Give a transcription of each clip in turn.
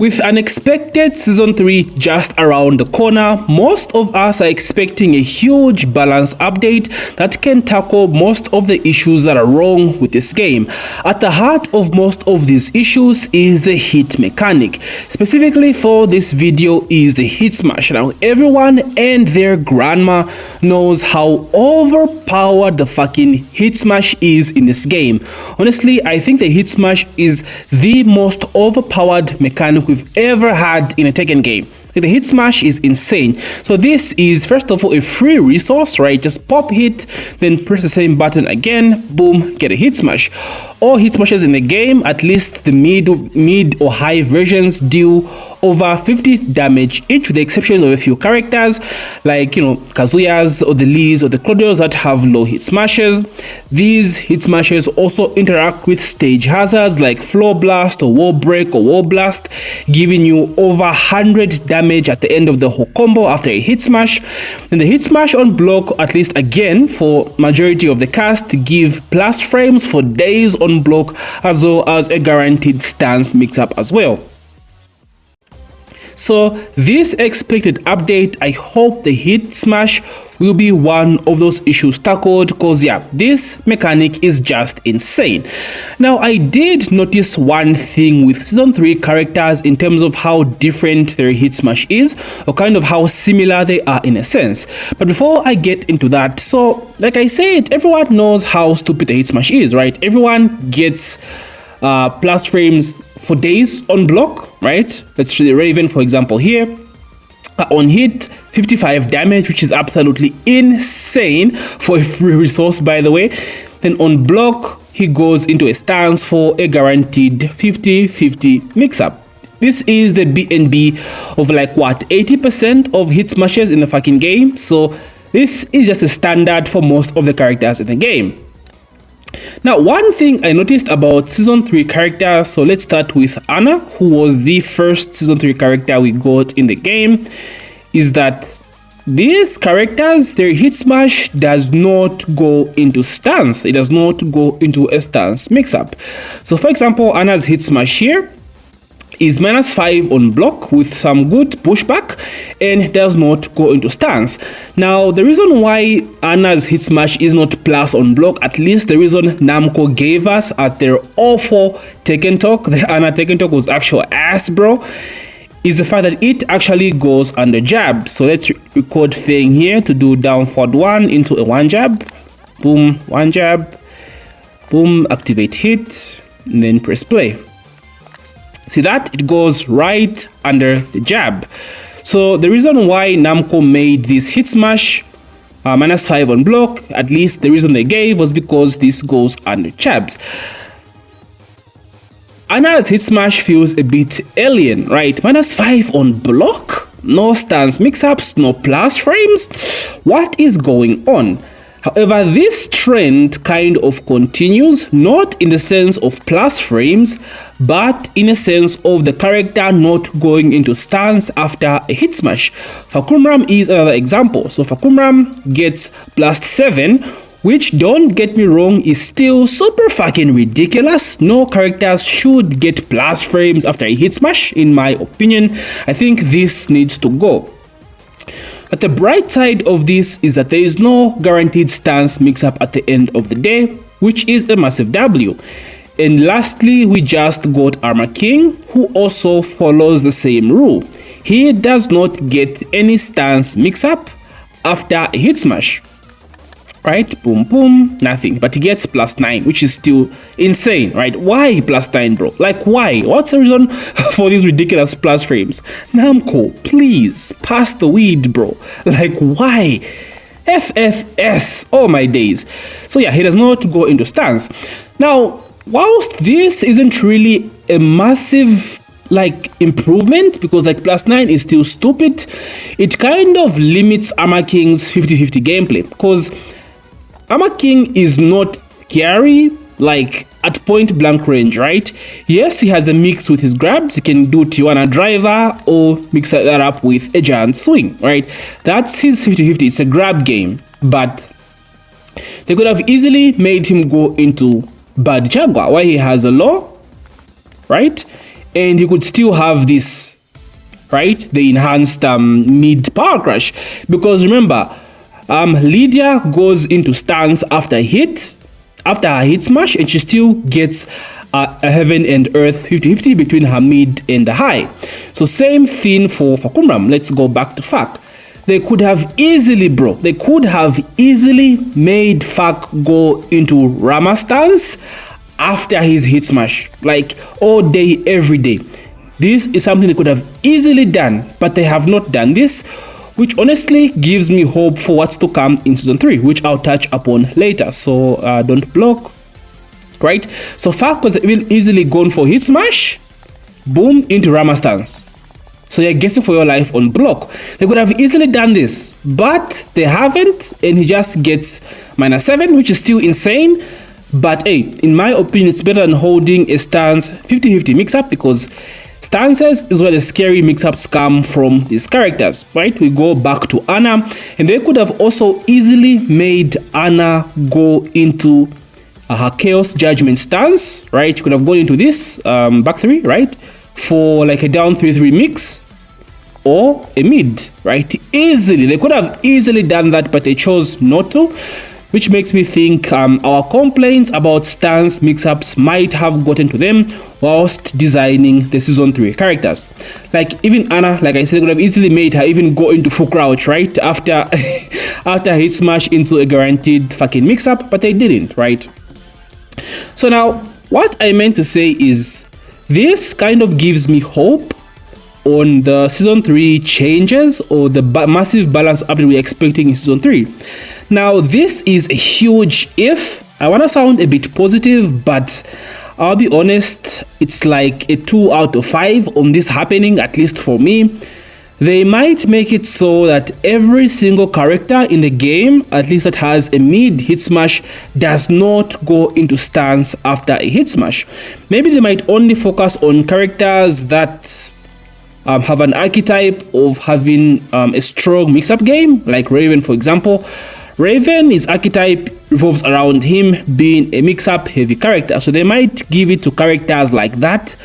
With unexpected Season 3 just around the corner, most of us are expecting a huge balance update that can tackle most of the issues that are wrong with this game. At the heart of most of these issues is the hit mechanic. Specifically for this video is the hit smash. Now everyone and their grandma knows how overpowered the fucking hit smash is in this game. Honestly, I think the hit smash is the most overpowered mechanic we've ever had in a Tekken game. The hit smash is insane. So this is first of all a free resource, right? Just pop hit, then press the same button again, boom, get a hit smash. All hit smashes in the game, at least the mid or high versions, do over 50 damage each, with the exception of a few characters like Kazuya's or the Lee's or the Claudios that have low hit smashes. These hit smashes also interact with stage hazards like floor blast or wall break or wall blast, giving you over 100 damage at the end of the whole combo after a hit smash. And the hit smash on block, at least again for majority of the cast, give plus frames for days on block, as well as a guaranteed stance mix up as well. So this expected update, I hope the hit smash will be one of those issues tackled, because yeah, this mechanic is just insane. Now I did notice one thing with Season 3 characters in terms of how different their hit smash is, or kind of how similar they are in a sense. But before I get into that, so like I said, everyone knows how stupid the hit smash is, right? Everyone gets plus frames for days on block, right? Let's see the Raven, for example, here. On hit, 55 damage, which is absolutely insane for a free resource, by the way. Then on block, he goes into a stance for a guaranteed 50-50 mix-up. This is the BNB of like what, 80% of hit smashes in the fucking game. So this is just a standard for most of the characters in the game. Now, one thing I noticed about Season 3 characters, so let's start with Anna, who was the first Season 3 character we got in the game, is that these characters, their hit smash does not go into stance. It does not go into a stance mix-up. So for example, Anna's hit smash here is -5 on block with some good pushback and does not go into stance. Now the reason why Anna's hit smash is not plus on block, at least the reason Namco gave us at their awful Tekken talk, the Anna Tekken talk was actual ass, bro, is the fact that it actually goes under jab. So let's record Feng here to do down forward 1 into a 1 jab, boom, 1 jab, boom, activate hit, and then press play. See that? It goes right under the jab. So the reason why Namco made this hit smash -5 on block, at least the reason they gave, was because this goes under jabs. Anna's hit smash feels a bit alien, right? -5 on block? No stance mix-ups, no plus frames? What is going on? However, this trend kind of continues, not in the sense of plus frames, but in a sense of the character not going into stance after a hit smash. Fakumram is another example. So Fakumram gets +7, which, don't get me wrong, is still super fucking ridiculous. No characters should get plus frames after a hit smash, in my opinion. I think this needs to go. But the bright side of this is that there is no guaranteed stance mix-up at the end of the day, which is a massive W. And lastly, we just got Armor King, who also follows the same rule. He does not get any stance mix-up after a hit smash. Right? Boom, boom, nothing. But he gets +9, which is still insane, right? Why +9, bro? Like, why? What's the reason for these ridiculous plus frames? Namco, please, pass the weed, bro. Like, why? FFS, oh my days. So yeah, he does not go into stance. Now, whilst this isn't really a massive improvement, because +9 is still stupid, it kind of limits Armor King's 50-50 gameplay, because Armor King is not scary at point blank range, right? Yes, he has a mix with his grabs. He can do Tijuana driver or mix that up with a giant swing, right? That's his 50-50. It's a grab game, but they could have easily made him go into Bad Jaguar, where he has a low, right? and he could still have this, right? The enhanced mid power crush, because remember, Lydia goes into stance after her hit smash, and she still gets a heaven and earth 50-50 between her mid and the high. So same thing for Kumram. Let's go back to Fak. They could have easily, made Fak go into Rama stance after his hit smash, like all day, every day. This is something they could have easily done, but they have not done this, which honestly gives me hope for what's to come in season 3, which I'll touch upon later. So don't block, right? So Fak could have easily gone for hit smash, boom, into Rama stance. So you're guessing for your life on block. They could have easily done this, but they haven't, and he just gets -7, which is still insane. But hey, in my opinion, it's better than holding a stance 50-50 mix-up, because stances is where the scary mix-ups come from these characters, right? We go back to Anna, and they could have also easily made Anna go into her Chaos Judgment stance, right? You could have gone into this back 3, right? For like a down 3-3 mix, or a mid, right? Easily. They could have easily done that, but they chose not to, which makes me think our complaints about stance mix-ups might have gotten to them whilst designing the season 3 characters. Like even Anna, like I said, they could have easily made her even go into full crouch, right? After hit smash into a guaranteed fucking mix-up, but they didn't, right? So now, what I meant to say is, this kind of gives me hope on the season 3 changes, or the massive balance update we're expecting in season 3. Now, this is a huge if. I want to sound a bit positive, but I'll be honest, it's like a 2 out of 5 on this happening, at least for me. They might make it so that every single character in the game, at least that has a mid hit smash, does not go into stance after a hit smash. Maybe they might only focus on characters that have an archetype of having a strong mix-up game, like Raven, for example. Raven, his archetype revolves around him being a mix-up heavy character, so they might give it to characters like that,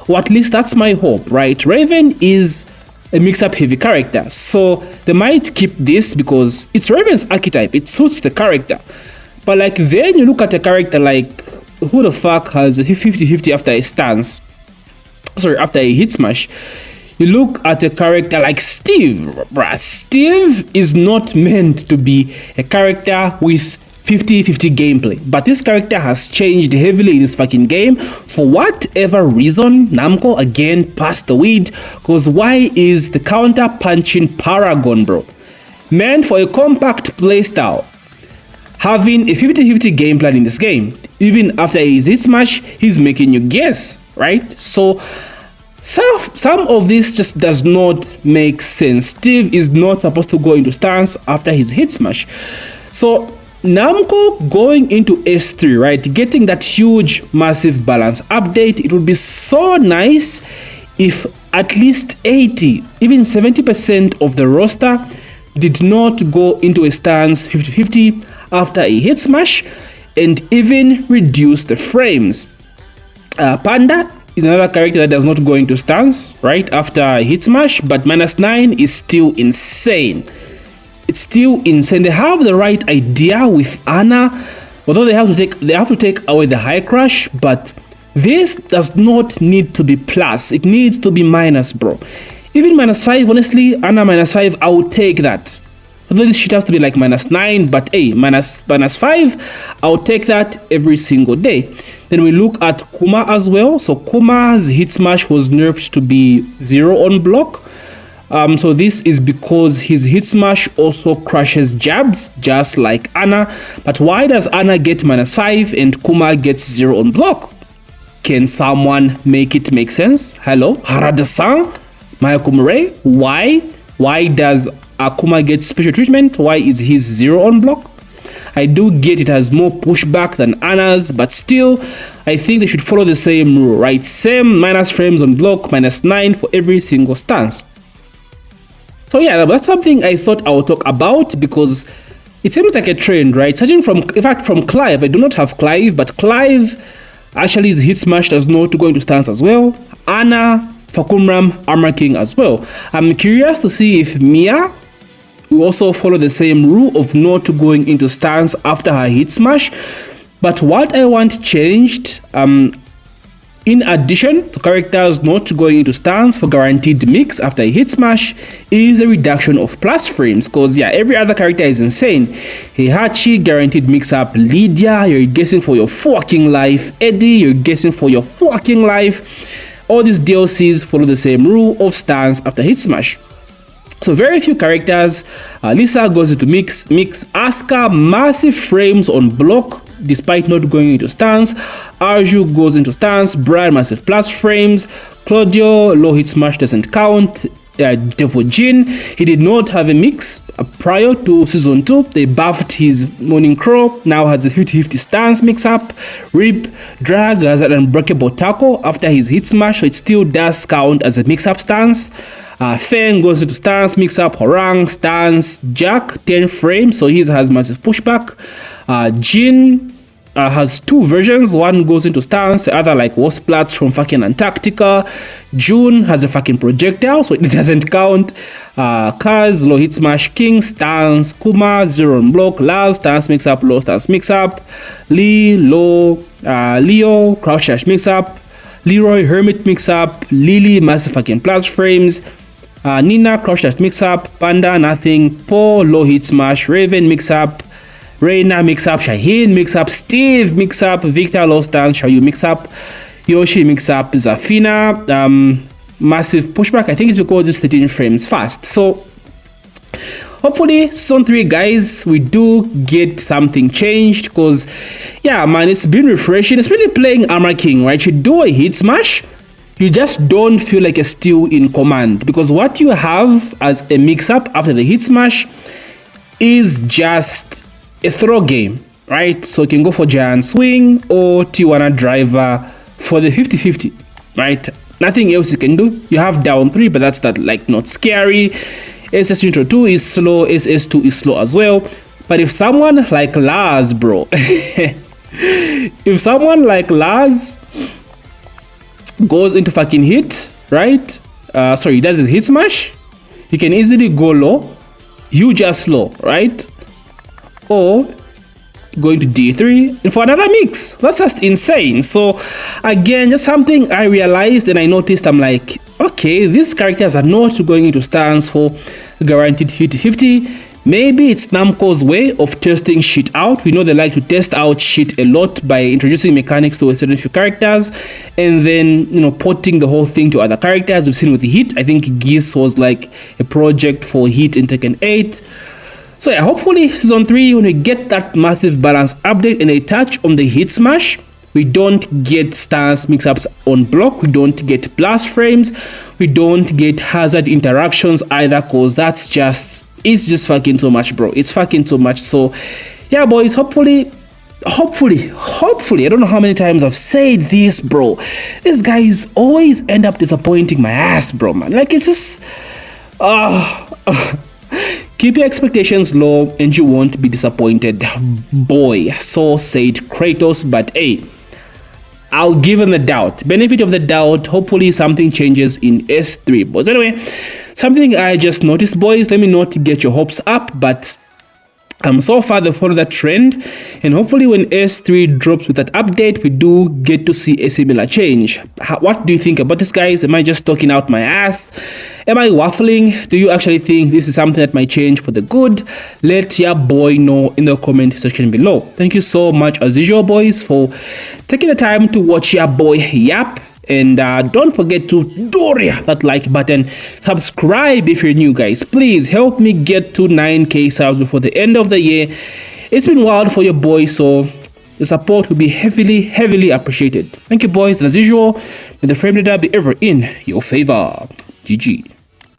or at least that's my hope, right? Raven is a mix-up heavy character, so they might keep this because it's Raven's archetype, it suits the character. But like, then you look at a character like, who the fuck has a 50-50 after a stance, after a hit smash? You look at a character like Steve, bruh. Steve is not meant to be a character with 50-50 gameplay, but this character has changed heavily in this fucking game. For whatever reason, Namco again passed the weed, because why is the counter punching Paragon, bro, meant for a compact playstyle, having a 50-50 game plan in this game? Even after his hit smash, he's making you guess, right? So some of this just does not make sense. Steve is not supposed to go into stance after his hit smash. So Namco going into S3, right, getting that huge massive balance update, it would be so nice if at least 80, even 70% of the roster did not go into a stance 50-50 after a hit smash, and even reduce the frames. Panda is another character that does not go into stance right after a hit smash, but -9 is still insane. It's still insane. They have the right idea with Anna, although they have to take away the high crush, but this does not need to be plus. It needs to be minus, bro. Even -5, honestly, Anna -5, I would take that. Although this shit has to be like -9, but hey, -5, I'll take that every single day. Then we look at Kuma as well. So Kuma's hit smash was nerfed to be 0 on block. So this is because his hit smash also crushes jabs, just like Anna. But why does Anna get -5 and Kuma gets 0 on block? Can someone make it make sense? Hello, Harada-san, Mayakumure, why does Akuma get special treatment? Why is his 0 on block? I do get it has more pushback than Anna's, but still, I think they should follow the same rule, right? Same minus frames on block, -9 for every single stance. So yeah, that's something I thought I would talk about, because it seems like a trend, right? Searching from Clive, I do not have Clive, but Clive Actually, the hit smash does not go into stance as well. Anna, Fakumram, Armor King as well. I'm curious to see if Mia will also follow the same rule of not going into stance after her hit smash. But what I want changed, in addition to characters not going into stance for guaranteed mix after a hit smash, is a reduction of plus frames. Because yeah, every other character is insane. Heihachi, guaranteed mix up. Lydia, you're guessing for your fucking life. Eddie, you're guessing for your fucking life. All these DLCs follow the same rule of stance after hit smash. So very few characters. Lisa goes into mix. Asuka, massive frames on block despite not going into stance. Arju goes into stance. Brad, massive plus frames. Claudio, low hit smash doesn't count. Devil Jin, he did not have a mix prior to season 2. They buffed his Morning Crow, now has a 50-50 stance mix up. Rip Drag has an unbreakable tackle after his hit smash, so it still does count as a mix up stance. Feng goes into stance mix up. Horang stance. Jack 10 frames, so he has massive pushback. Jin has two versions. One goes into stance, the other like Wasplats from fucking Antarctica. June has a fucking projectile, so it doesn't count. Kaz, low hit smash. King stance. Kuma, 0 on block. Laz stance mix up, low stance mix up. Lee, low. Leo, crouch dash mix up. Leroy, hermit mix up. Lily, massive fucking plus frames. Nina, crouch dash mix up. Panda, nothing. Paul, low hit smash. Raven mix up. Reina mix up. Shaheen mix up. Steve mix up. Victor, low stance. Shayu mix up. Yoshi mix up. Zafina, massive pushback. I think it's because it's 13 frames fast. So hopefully season 3, guys, we do get something changed, because yeah man, it's been refreshing, especially playing Armor King, right? You do a hit smash, you just don't feel like you're still in command, because what you have as a mix up after the hit smash is just a throw game, right? So you can go for Giant Swing or Tijuana Driver for the 50-50, right? Nothing else you can do. You have down 3, but that's like not scary. SS Neutral 2 is slow, SS2 is slow as well. But if someone like Laz, bro, if someone like Laz goes into fucking hit, right? Sorry, does a hit smash, you can easily go low, you just slow, right? Or going to D3 and for another mix. That's just insane. So again, just something I realized and I noticed. I'm like, okay, these characters are not going into stance for guaranteed 50-50. Maybe it's Namco's way of testing shit out. We know they like to test out shit a lot by introducing mechanics to a certain few characters and then, you know, porting the whole thing to other characters. We've seen with Hit. I think Geese was like a project for Hit in Tekken 8. So yeah, hopefully season 3, when we get that massive balance update and a touch on the hit smash, we don't get stance mix-ups on block, we don't get blast frames, we don't get hazard interactions either, because it's just fucking too much, bro. It's fucking too much. So yeah, boys, hopefully, I don't know how many times I've said this, bro. These guys always end up disappointing my ass, bro, man. Like, it's just keep your expectations low and you won't be disappointed, boy. So said Kratos. But hey, I'll give him the doubt, benefit of the doubt. Hopefully something changes in S3, boys. Anyway, something I just noticed, boys, let me not get your hopes up, but so far they follow that trend, and hopefully when S3 drops with that update, we do get to see a similar change. What do you think about this, guys? Am I just talking out my ass? Am I waffling? Do you actually think this is something that might change for the good? Let your boy know in the comment section below. Thank you so much, as usual, boys, for taking the time to watch your boy yap. And don't forget to doria that like button, subscribe if you're new, guys. Please help me get to 9k subs before the end of the year. It's been wild for your boy, so the support will be heavily appreciated. Thank you, boys, and as usual, may the frame data be ever in your favor. GG.